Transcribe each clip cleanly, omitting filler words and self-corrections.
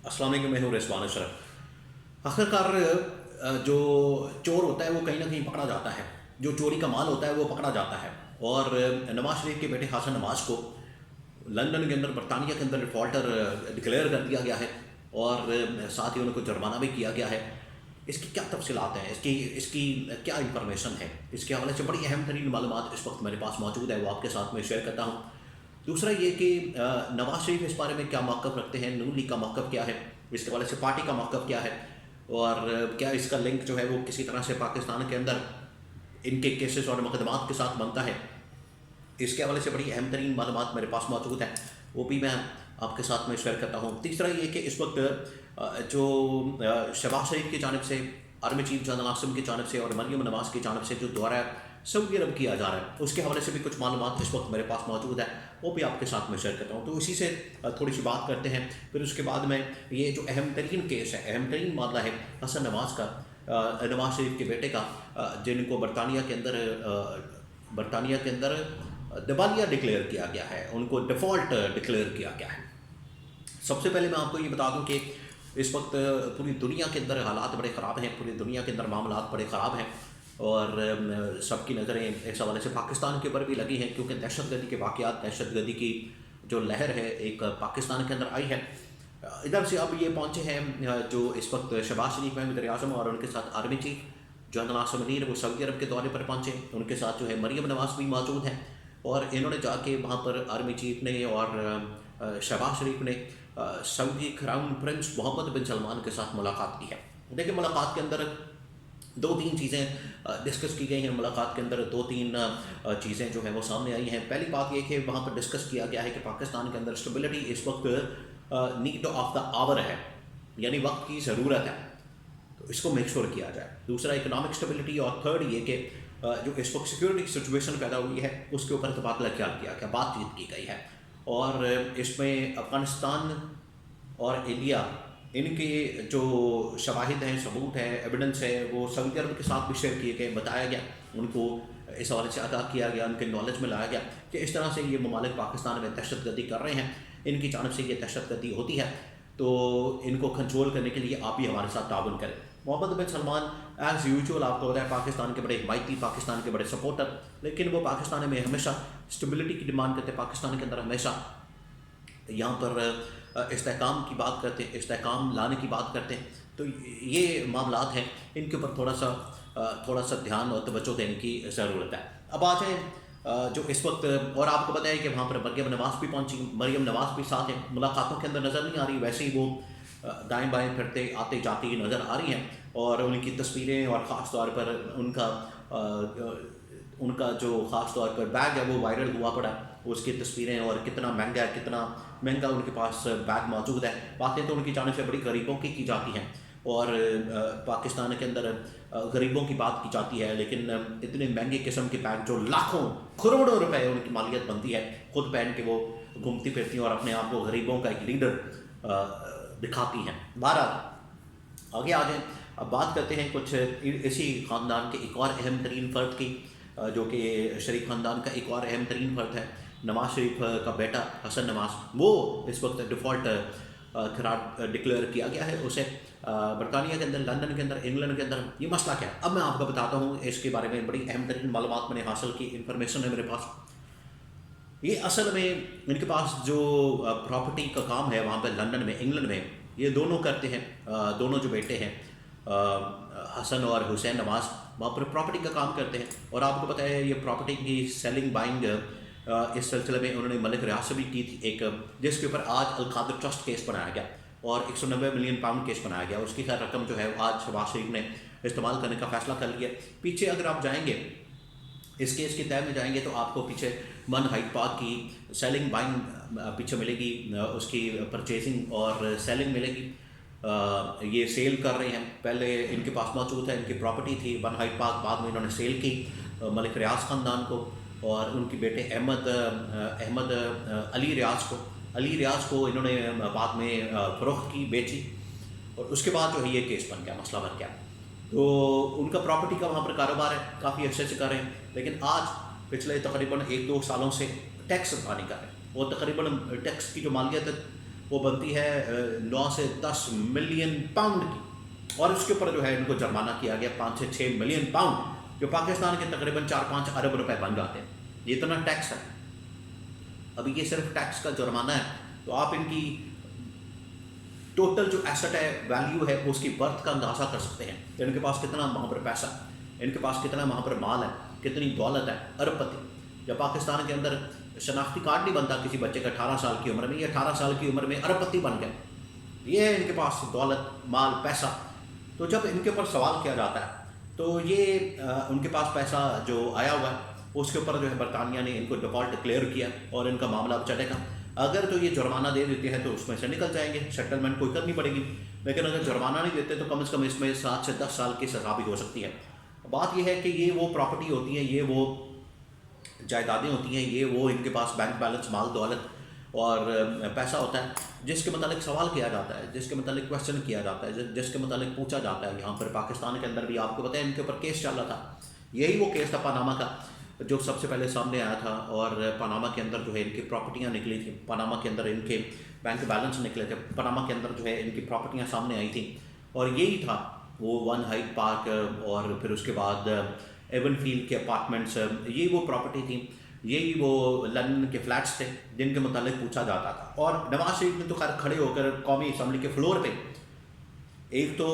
अस्सलाम वालेकुम, मैं हूँ रिजवान अशरफ। आखिरकार जो चोर होता है वो कहीं ना कहीं पकड़ा जाता है, जो चोरी का माल होता है वो पकड़ा जाता है। और नवाज शरीफ के बेटे हसन नवाज को लंदन के अंदर, बरतानिया के अंदर डिफ़ॉल्टर डिक्लेयर कर दिया गया है और साथ ही उनको जुर्माना भी किया गया है। इसकी क्या तफसीलात हैं, इसकी इसकी क्या इंफॉर्मेशन है, इसके हवाले से बड़ी अहम तरीन मालूमात इस वक्त मेरे पास मौजूद है, वो आपके साथ में शेयर करता हूँ। दूसरा ये कि नवाज शरीफ इस बारे में क्या मौक़िफ़ रखते हैं, नून लीग का मौक़िफ़ क्या है, इसके हवाले से पार्टी का मौक़िफ़ क्या है, और क्या इसका लिंक जो है वो किसी तरह से पाकिस्तान के अंदर इनके केसेस और मुकदमात के साथ बनता है। इसके हवाले से बड़ी अहम तरीन मालूमात मेरे पास मौजूद है, वो भी मैं आपके साथ में शेयर करता हूँ। तीसरा ये कि इस वक्त जो शहबाज शरीफ की जानिब से, आर्मी चीफ जनरल आसिम की जानिब से और मरियम नवाज़ की जानिब से जो दौरा सऊदी अरब किया जा रहा है, उसके हवाले से भी कुछ मालूमात इस वक्त मेरे पास मौजूद है, वो भी आपके साथ में शेयर करता हूँ। तो इसी से थोड़ी सी बात करते हैं। फिर उसके बाद में ये जो अहम तरीन केस है, अहम तरीन मामला है हसन नवाज़ का, नवाज शरीफ के बेटे का, जिनको बरतानिया के अंदर दिवालिया डिक्लेयर किया गया है, उनको डिफ़ॉल्ट डिक्लेयर किया गया है। सबसे पहले मैं आपको ये बता दूं कि इस वक्त पूरी दुनिया के अंदर हालात बड़े ख़राब हैं, पूरी दुनिया के अंदर मामलात बड़े ख़राब हैं और सबकी नज़रें इस हवाले से पाकिस्तान के ऊपर भी लगी हैं, क्योंकि दहशतगर्दी के वाक़यात, दहशतगर्दी की जो लहर है एक पाकिस्तान के अंदर आई है। इधर से अब ये पहुँचे हैं जो इस वक्त शहबाज शरीफ में वज़ीर आज़म और उनके साथ army chief general Asim Munir, वो सऊदी अरब के दौरे पर पहुँचे। उनके साथ जो है मरियम नवाज़ भी मौजूद हैं और इन्होंने जाके वहाँ पर आर्मी चीफ ने और शहबाज शरीफ ने सऊदी क्राउन प्रिंस मोहम्मद बिन सलमान के साथ मुलाकात की है। देखिए, मुलाकात के अंदर दो तीन चीज़ें डिस्कस की गई हैं। मुलाकात के अंदर दो तीन चीज़ें जो हैं वो सामने आई हैं। पहली बात ये कि वहाँ पर डिस्कस किया गया है कि पाकिस्तान के अंदर स्टेबिलिटी इस वक्त नीड ऑफ द आवर है, यानी वक्त की ज़रूरत है, तो इसको मेक श्योर किया जाए। दूसरा इकोनॉमिक स्टेबिलिटी, और थर्ड ये कि जो इस वक्त सिक्योरिटी सिचुएशन पैदा हुई है उसके ऊपर तबादला ख्याल किया गया, बातचीत की गई है। और इसमें अफ़गानिस्तान और इंडिया, इनके जो शवाहिद हैं, सबूत है, एविडेंस है, वो सऊदी अरब के साथ भी शेयर किए गए, बताया गया, उनको इस हवाले से आगाह किया गया, उनके नॉलेज में लाया गया कि इस तरह से ये ममालिक पाकिस्तान में दहशतगर्दी कर रहे हैं, इनकी जानिब से ये दहशतगर्दी होती है, तो इनको कंट्रोल करने के लिए आप भी हमारे साथ ताउन करें। मोहम्मद बिन सलमान एज़ यूजुअल आपको बताया पाकिस्तान के बड़े हिमायती, पाकिस्तान के बड़े सपोर्टर, लेकिन वो पाकिस्तान में हमेशा स्टेबिलिटी की डिमांड करते, पाकिस्तान के अंदर हमेशा यहाँ पर इस्तेहकाम की बात करते हैं, इस्तेहकाम लाने की बात करते हैं। तो ये मामलात हैं, इनके ऊपर थोड़ा सा ध्यान और तवज्जो देने की ज़रूरत है। अब आ जाए जो इस वक्त, और आपको बताया कि वहाँ पर मरियम नवाज़ भी पहुँची, मरियम नवाज़ भी साथ हैं, मुलाकातों के अंदर नज़र नहीं आ रही, वैसे ही वो दाएं बाएं फिरते आते जाती नज़र आ रही हैं, और उनकी तस्वीरें और ख़ास तौर पर उनका जो ख़ास तौर पर बैग है वो वायरल हुआ पड़ा, उसकी तस्वीरें, और कितना महंगा उनके पास बैग मौजूद है। बातें तो उनकी जानिब से बड़ी गरीबों की जाती हैं और पाकिस्तान के अंदर गरीबों की बात की जाती है, लेकिन इतने महंगे किस्म के बैग जो लाखों करोड़ों रुपए उनकी मालियत बनती है, खुद पहन के वो घूमती फिरती हैं और अपने आप को गरीबों का एक लीडर दिखाती हैं। बहरहाल आगे आ जाएँ, अब बात करते हैं कुछ इसी ख़ानदान के एक और अहम तरीन फ़र्द की, जो कि शरीफ ख़ानदान का एक और अहम तरीन फ़र्द है, नवाज शरीफ का बेटा हसन नवाज़। वो इस वक्त डिफ़ॉल्ट करार डिक्लेयर किया गया है उसे बरतानिया के अंदर, लंदन के अंदर, इंग्लैंड के अंदर। ये मसला क्या है अब मैं आपको बताता हूँ, इसके बारे में बड़ी अहम तरीन मालूमात मैंने हासिल की, इन्फॉर्मेशन है मेरे पास। ये असल में इनके पास जो प्रॉपर्टी का काम है वहाँ पर लंदन में, इंग्लैंड में, ये दोनों करते हैं, दोनों जो बेटे हैं हसन और हुसैन नवाज़, वहाँ पर प्रॉपर्टी का काम करते हैं। और आपको पता है ये प्रॉपर्टी की सेलिंग बाइंग इस सिलसिले में उन्होंने मलिक रियाज से भी की थी एक, जिसके ऊपर आज अल कादिर ट्रस्ट केस बनाया गया और 190 मिलियन पाउंड केस बनाया गया। उसकी खैर रकम जो है आज शहबाज शरीफ ने इस्तेमाल करने का फ़ैसला कर लिया। पीछे अगर आप जाएंगे, इस केस के तय में जाएंगे, तो आपको पीछे मन हाइड पार्क की सेलिंग बाइंग पीछे मिलेगी, उसकी परचेजिंग और सेलिंग मिलेगी। ये सेल कर रहे हैं, पहले इनके पास मौजूद है, इनकी प्रॉपर्टी थी वन हाइड पार्क, बाद में इन्होंने सेल की मलिक रियाज ख़ानदान को और उनके बेटे अहमद अली रियाज को इन्होंने बाद में फ़रोख्त की, बेची, और उसके बाद जो है ये केस बन गया, मसला बन गया। तो उनका प्रॉपर्टी का वहाँ पर कारोबार है, काफ़ी अच्छे से कर रहे हैं, लेकिन आज पिछले तकरीबन 1-2 सालों से टैक्स अदा नहीं कर रहे हैं, और तकरीबन टैक्स की जो मालियत है وہ بنتی ہے 9 سے 10 ملین پاؤنڈ کی، اور اس کے اوپر جو ہے ان کو جرمانہ کیا گیا 5 سے 6 ملین پاؤنڈ، جو پاکستان کے تقریباً 4-5 ارب روپے بن جاتے ہیں۔ یہ اتنا ٹیکس ہے۔ ابھی یہ صرف ٹیکس کا جرمانہ ہے، تو آپ ان کی ٹوٹل جو ایسٹ ہے، ویلیو ہے، اس کی برتھ کا اندازہ کر سکتے ہیں کہ ان کے پاس کتنا وہاں پر پیسہ، ان کے پاس کتنا وہاں پر مال ہے، کتنی دولت ہے، ارب پتی۔ جب پاکستان کے اندر شناختی کارڈ نہیں بنتا کسی بچے کا 18 سال کی عمر میں، یہ 18 سال کی عمر میں ارب پتی بن گئے۔ یہ ہے ان کے پاس دولت، مال، پیسہ۔ تو جب ان کے اوپر سوال کیا جاتا ہے تو یہ ان کے پاس پیسہ جو آیا ہوا ہے اس کے اوپر جو ہے برطانیہ نے ان کو ڈیفالٹ ڈکلیئر کیا اور ان کا معاملہ اب چلے گا۔ اگر تو یہ جرمانہ دے دیتے ہیں تو اس میں سے نکل جائیں گے، سیٹلمنٹ کوئی کرنی پڑے گی، لیکن اگر جرمانہ نہیں دیتے تو کم از کم اس میں 7 سے 10 سال کی سزا بھی ہو سکتی ہے۔ بات یہ ہے کہ یہ وہ پراپرٹی ہوتی ہے، یہ وہ جائیدادیں ہوتی ہیں، یہ وہ ان کے پاس بینک بیلنس، مال دولت اور پیسہ ہوتا ہے جس کے متعلق سوال کیا جاتا ہے، جس کے متعلق کوشچن کیا جاتا ہے، جس کے متعلق پوچھا جاتا ہے۔ یہاں پر پاکستان کے اندر بھی آپ کو پتہ ہے ان کے اوپر کیس چل رہا تھا، یہی وہ کیس تھا پاناما کا جو سب سے پہلے سامنے آیا تھا، اور پاناما کے اندر جو ہے ان کی پراپرٹیاں نکلی تھیں، پاناما کے اندر ان کے بینک بیلنس نکلے تھے، پاناما کے اندر جو ہے ان کی پراپرٹیاں سامنے آئی تھیں، اور یہی تھا وہ ون ہائیڈ پارک اور پھر اس کے بعد ایون فیلڈ کے اپارٹمنٹس، یہی وہ پراپرٹی تھیں، یہی وہ لندن کے فلیٹس تھے جن کے متعلق پوچھا جاتا تھا۔ اور نواز شریف نے تو خیر کھڑے ہو کر قومی اسمبلی کے فلور پہ، ایک تو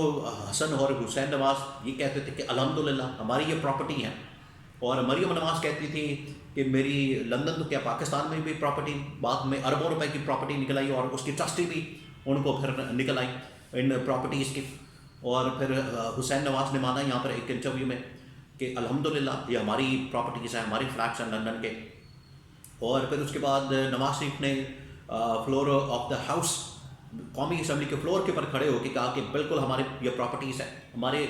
حسن اور حسین نواز یہ کہتے تھے کہ الحمدللہ ہماری یہ پراپرٹی ہے، اور مریم نواز کہتی تھی کہ میری لندن تو کیا پاکستان میں بھی پراپرٹی، بعد میں اربوں روپے کی پراپرٹی نکل آئی، اور اس کی ٹرسٹی بھی ان کو پھر نکل آئی ان پراپرٹیز کی۔ اور پھر حسین نواز نے مانا یہاں پر ایک انٹرویو میں کہ الحمدللہ یہ ہماری پراپرٹیز ہیں، ہماری فلیٹس ہیں لندن کے۔ اور پھر اس کے بعد نواز شریف نے فلور آف دا ہاؤس، قومی اسمبلی کے فلور کے اوپر کھڑے ہو کے کہا کہ بالکل ہمارے یہ پراپرٹیز ہیں، ہمارے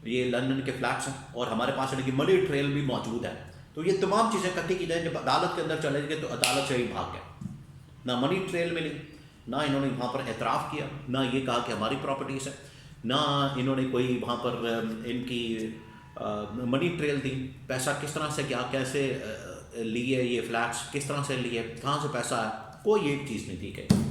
یہ لندن کے فلیٹس ہیں، اور ہمارے پاس ان کی منی ٹریل بھی موجود ہے۔ تو یہ تمام چیزیں اکٹھی کی جائیں، جب عدالت کے اندر چلے گئے تو عدالت سے ہی بھاگ گئے، نہ منی ٹریل ملی، نہ انہوں نے وہاں پر اعتراف کیا، نہ یہ کہا کہ ہماری پراپرٹیز ہے، نہ انہوں نے کوئی وہاں پر ان کی منی ٹریل دی، پیسہ کس طرح سے کیا، کیسے لیے یہ فلیٹس، کس طرح سے لیے، کہاں سے پیسہ ہے، کوئی ایک چیز نہیں دی گئی۔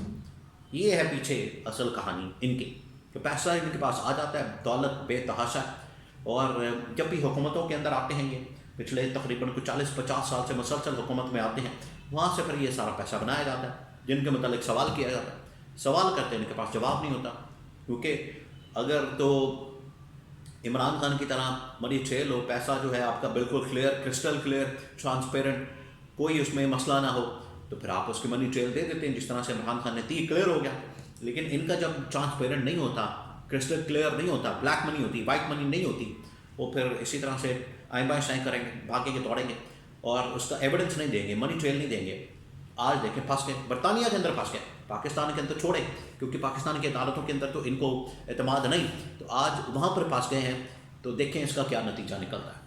یہ ہے پیچھے اصل کہانی ان کی، کہ پیسہ ان کے پاس آ جاتا ہے، دولت بے تحاشا ہے، اور جب بھی حکومتوں کے اندر آتے ہیں، یہ پچھلے تقریباً کچھ 40-50 سال سے مسلسل حکومت میں آتے ہیں، وہاں سے پھر یہ سارا پیسہ بنایا جاتا ہے، جن کے متعلق سوال کیا جاتا ہے، سوال کرتے ہیں ان کے پاس جواب نہیں ہوتا، کیونکہ اگر تو عمران خان کی طرح منی ٹریل ہو، پیسہ جو ہے آپ کا بالکل کلیئر، کرسٹل کلیئر، ٹرانسپیرنٹ، کوئی اس میں مسئلہ نہ ہو، تو پھر آپ اس کی منی ٹریل دے دیتے ہیں، جس طرح سے عمران خان نے کلیئر ہو گیا۔ لیکن ان کا جب ٹرانسپیرنٹ نہیں ہوتا، کرسٹل کلیئر نہیں ہوتا، بلیک منی ہوتی، وائٹ منی نہیں ہوتی، وہ پھر اسی طرح سے آئیں بائیں شائیں کریں گے، بھاگیں گے، دوڑیں گے، اور اس کا ایویڈنس نہیں دیں گے، منی ٹریل نہیں دیں گے۔ آج دیکھیں پھنس گئے، برطانیہ کے اندر پھنس گئے، پاکستان کے اندر چھوڑیں، کیونکہ پاکستان کی عدالتوں کے اندر تو ان کو اعتماد نہیں، تو آج وہاں پر پھنس گئے ہیں، تو دیکھیں اس کا کیا نتیجہ نکلتا ہے۔